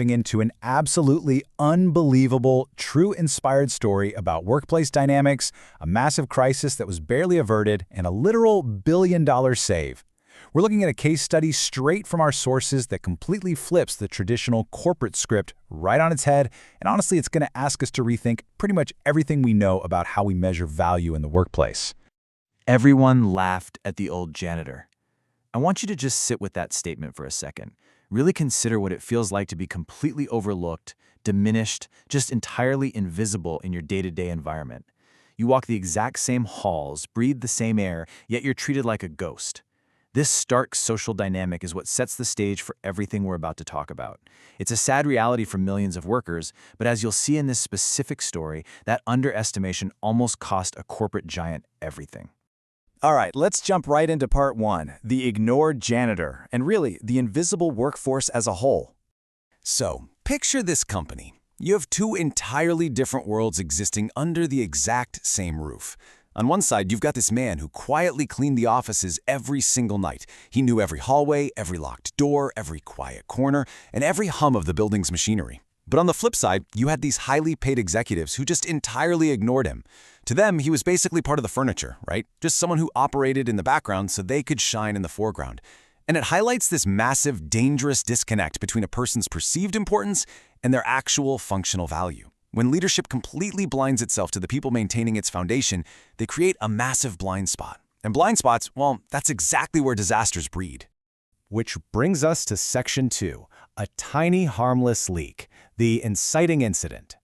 into an absolutely unbelievable, true inspired story about workplace dynamics, a massive crisis that was barely averted, and a literal billion-dollar save. We're looking at a case study straight from our sources that completely flips the traditional corporate script right on its head, and honestly, it's going to ask us to rethink pretty much everything we know about how we measure value in the workplace. Everyone laughed at the old janitor. I want you to just sit with that statement for a second. Really consider what it feels like to be completely overlooked, diminished, just entirely invisible in your day-to-day environment. You walk the exact same halls, breathe the same air, yet you're treated like a ghost. This stark social dynamic is what sets the stage for everything we're about to talk about. It's a sad reality for millions of workers, but as you'll see in this specific story, that underestimation almost cost a corporate giant everything. All right, let's jump right into part one, the ignored janitor, and really, the invisible workforce as a whole. So, picture this company. You have two entirely different worlds existing under the exact same roof. On one side, you've got this man who quietly cleaned the offices every single night. He knew every hallway, every locked door, every quiet corner, and every hum of the building's machinery. But on the flip side, you had these highly paid executives who just entirely ignored him. To them, he was basically part of the furniture, right? Just someone who operated in the background so they could shine in the foreground. And it highlights this massive, dangerous disconnect between a person's perceived importance and their actual functional value. When leadership completely blinds itself to the people maintaining its foundation, they create a massive blind spot. And blind spots, well, that's exactly where disasters breed. Which brings us to Section 2, a tiny harmless leak, the inciting incident.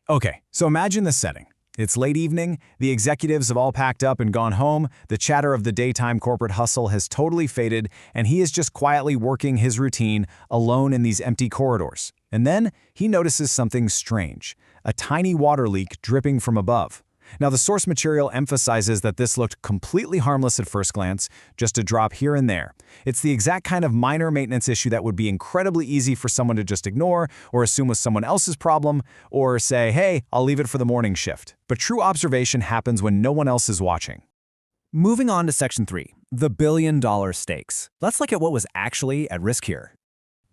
Okay, so imagine the setting. It's late evening, the executives have all packed up and gone home, the chatter of the daytime corporate hustle has totally faded, and he is just quietly working his routine alone in these empty corridors. And then he notices something strange, a tiny water leak dripping from above. Now, the source material emphasizes that this looked completely harmless at first glance, just a drop here and there. It's the exact kind of minor maintenance issue that would be incredibly easy for someone to just ignore or assume was someone else's problem, or say, hey, I'll leave it for the morning shift. But true observation happens when no one else is watching. Moving on to Section 3, the billion-dollar stakes. Let's look at what was actually at risk here.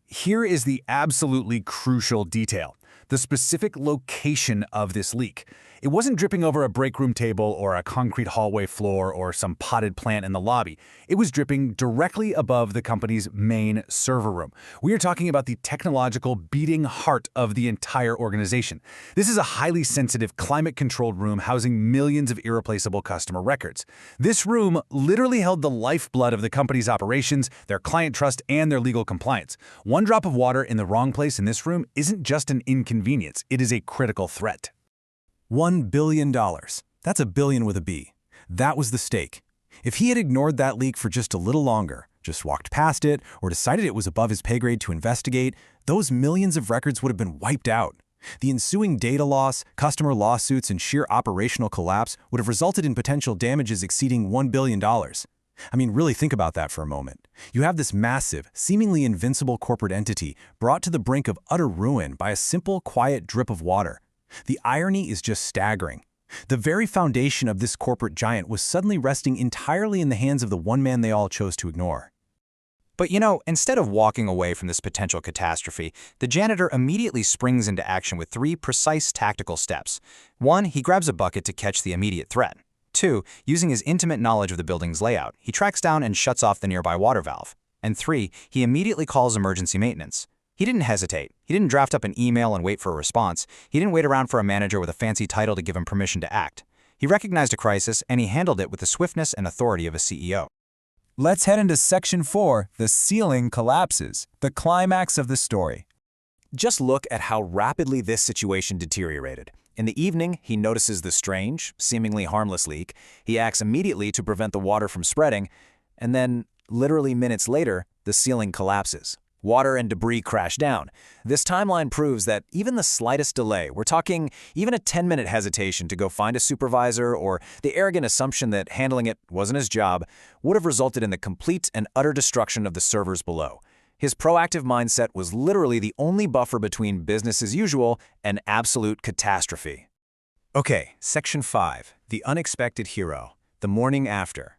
Here is the absolutely crucial detail, the specific location of this leak. It wasn't dripping over a break room table or a concrete hallway floor or some potted plant in the lobby. It was dripping directly above the company's main server room. We are talking about the technological beating heart of the entire organization. This is a highly sensitive, climate-controlled room housing millions of irreplaceable customer records. This room literally held the lifeblood of the company's operations, their client trust, and their legal compliance. One drop of water in the wrong place in this room isn't just an inconvenience, it is a critical threat. $1 billion. That's a billion with a B. That was the stake. If he had ignored that leak for just a little longer, just walked past it, or decided it was above his pay grade to investigate, those millions of records would have been wiped out. The ensuing data loss, customer lawsuits, and sheer operational collapse would have resulted in potential damages exceeding $1 billion. I mean, really think about that for a moment. You have this massive, seemingly invincible corporate entity brought to the brink of utter ruin by a simple, quiet drip of water. The irony is just staggering. The very foundation of this corporate giant was suddenly resting entirely in the hands of the one man they all chose to ignore. But instead of walking away from this potential catastrophe, the janitor immediately springs into action with 3 precise tactical steps. 1, he grabs a bucket to catch the immediate threat. 2, using his intimate knowledge of the building's layout, he tracks down and shuts off the nearby water valve. And 3, he immediately calls emergency maintenance. He didn't hesitate. He didn't draft up an email and wait for a response. He didn't wait around for a manager with a fancy title to give him permission to act. He recognized a crisis, and he handled it with the swiftness and authority of a CEO. Let's head into Section 4, the ceiling collapses, the climax of the story. Just look at how rapidly this situation deteriorated. In the evening, he notices the strange, seemingly harmless leak. He acts immediately to prevent the water from spreading, and then, literally minutes later, the ceiling collapses. Water and debris crash down. This timeline proves that even the slightest delay, we're talking even a 10-minute hesitation to go find a supervisor or the arrogant assumption that handling it wasn't his job, would have resulted in the complete and utter destruction of the servers below. His proactive mindset was literally the only buffer between business as usual and absolute catastrophe. Okay, Section 5, the unexpected hero, the morning after.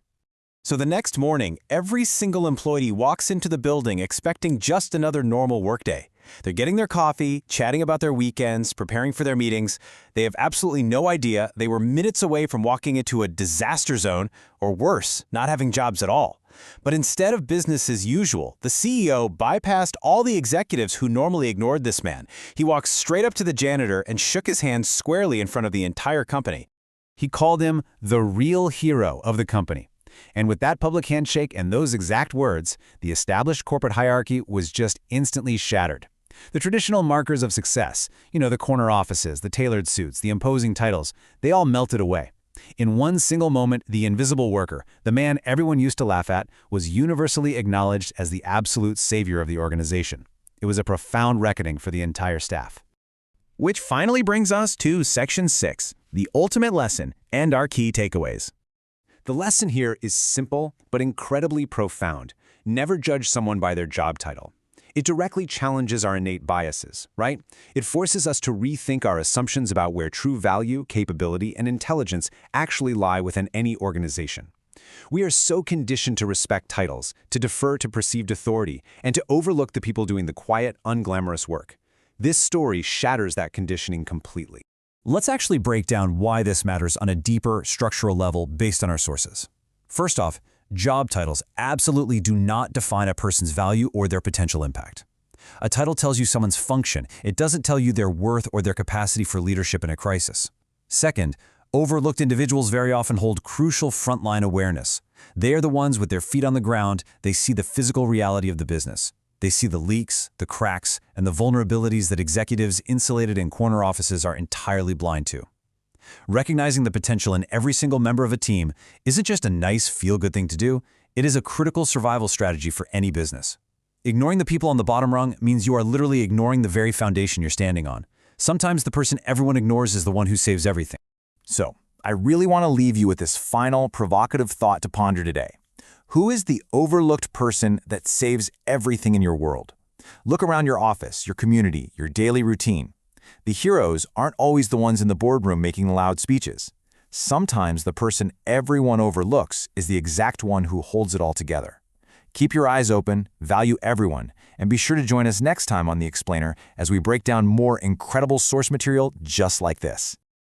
So the next morning, every single employee walks into the building expecting just another normal workday. They're getting their coffee, chatting about their weekends, preparing for their meetings. They have absolutely no idea they were minutes away from walking into a disaster zone, or worse, not having jobs at all. But instead of business as usual, the CEO bypassed all the executives who normally ignored this man. He walked straight up to the janitor and shook his hand squarely in front of the entire company. He called him the real hero of the company. And with that public handshake and those exact words, the established corporate hierarchy was just instantly shattered. The traditional markers of success, the corner offices, the tailored suits, the imposing titles, they all melted away. In one single moment, the invisible worker, the man everyone used to laugh at, was universally acknowledged as the absolute savior of the organization. It was a profound reckoning for the entire staff. Which finally brings us to Section 6, the ultimate lesson and our key takeaways. The lesson here is simple but incredibly profound. Never judge someone by their job title. It directly challenges our innate biases, right? It forces us to rethink our assumptions about where true value, capability, and intelligence actually lie within any organization. We are so conditioned to respect titles, to defer to perceived authority, and to overlook the people doing the quiet, unglamorous work. This story shatters that conditioning completely. Let's actually break down why this matters on a deeper, structural level based on our sources. First off, job titles absolutely do not define a person's value or their potential impact. A title tells you someone's function. It doesn't tell you their worth or their capacity for leadership in a crisis. Second, overlooked individuals very often hold crucial frontline awareness. They are the ones with their feet on the ground. They see the physical reality of the business. They see the leaks, the cracks, and the vulnerabilities that executives insulated in corner offices are entirely blind to. Recognizing the potential in every single member of a team isn't just a nice feel-good thing to do, it is a critical survival strategy for any business. Ignoring the people on the bottom rung means you are literally ignoring the very foundation you're standing on. Sometimes the person everyone ignores is the one who saves everything. So, I really want to leave you with this final, provocative thought to ponder today. Who is the overlooked person that saves everything in your world? Look around your office, your community, your daily routine. The heroes aren't always the ones in the boardroom making loud speeches. Sometimes the person everyone overlooks is the exact one who holds it all together. Keep your eyes open, value everyone, and be sure to join us next time on The Explainer as we break down more incredible source material just like this.